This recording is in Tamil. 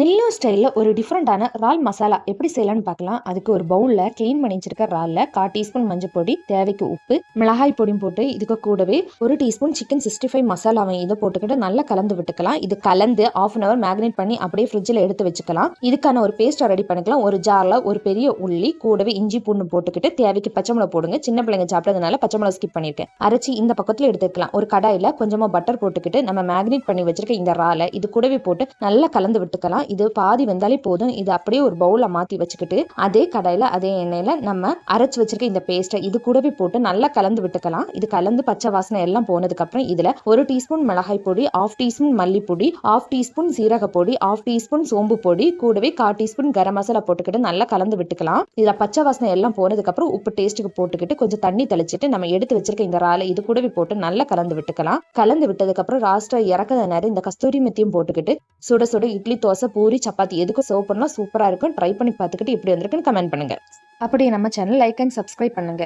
நெல்லூர் ஸ்டைலில் ஒரு டிஃப்ரெண்டான இறால் மசாலா எப்படி செய்யலாம்னு பார்க்கலாம். அதுக்கு ஒரு பவுலில் க்ளீன் பண்ணி வச்சிருக்க இறாலில் 1/4 டீஸ்பூன் மஞ்சள் பொடி, தேவைக்கு உப்பு, மிளகாய் பொடியும் போட்டு இதுக்கு கூடவே 1 டீஸ்பூன் சிக்கன் 65 மசாலாவை இதை போட்டுக்கிட்டு நல்லா கலந்து விட்டுக்கலாம். இது கலந்து 1/2 hour மேக்னேட் பண்ணி அப்படியே ஃப்ரிட்ஜில் எடுத்து வச்சுக்கலாம். இதுக்கான ஒரு பேஸ்ட்டை ரெடி பண்ணிக்கலாம். ஒரு ஜாரில் ஒரு பெரிய உள்ளி கூடவே இஞ்சி பூண்டு போட்டுக்கிட்டு தேவைக்கு பச்சை மிளகா போடுங்க. சின்ன பிள்ளைங்க சாப்பிட்டதுனால பச்சை மிளகா ஸ்கிப் பண்ணியிருக்கேன். அரைச்சி இந்த பக்கத்தில் எடுத்துக்கலாம். ஒரு கடாயில் கொஞ்சமாக பட்டர் போட்டுக்கிட்டு நம்ம மேக்னேட் பண்ணி வச்சிருக்க இந்த இறாலை இது கூடவே போட்டு நல்லா கலந்து விட்டுக்கலாம். இது பாதி வெந்தாலே போதும். இது அப்படியே ஒரு பவுல மாத்தி வச்சுக்கிட்டு அதே கடாயில அதே எண்ணெயில நம்ம அரைச்சு வச்சிருக்க இந்த பேஸ்ட்டை இது கூடவே போட்டு நல்லா கலந்து விட்டுக்கலாம். இது கலந்து பச்சை வாசனை எல்லாம் போனதுக்கு அப்புறம் இதுல 1 டீஸ்பூன் மிளகாய் பொடி, 1/2 டீஸ்பூன் மல்லிப்பொடி, 1/2 டீஸ்பூன் சீரக பொடி, 1/2 டீஸ்பூன் சோம்பு பொடி, கூடவே 1/4 டீஸ்பூன் கரம் மசாலா போட்டுக்கிட்டு நல்லா கலந்து விட்டுக்கலாம். இதுல பச்சை வாசனை எல்லாம் போனதுக்கு அப்புறம் உப்பு டேஸ்ட்டுக்கு போட்டுக்கிட்டு கொஞ்சம் தண்ணி தெளிச்சிட்டு நம்ம எடுத்து வச்சிருக்க இந்த இறாலை இது கூடவே போட்டு நல்லா கலந்து விட்டுக்கலாம். கலந்து விட்டதுக்கு அப்புறம் லாஸ்டா இறக்குற நேரம் இந்த கஸ்தூரி மெத்தியும் போட்டுக்கிட்டு சுட சுட இட்லி, தோசை, பூரி, சப்பாத்தி எதுக்கும் சர்வ் பண்ணலாம். சூப்பரா இருக்கும். ட்ரை பண்ணி பார்த்துக்கிட்டு எப்படி வந்திருக்குன்னு கமெண்ட் பண்ணுங்க. அப்படியே நம்ம சேனல் லைக் அண்ட் சப்ஸ்கிரைப் பண்ணுங்க.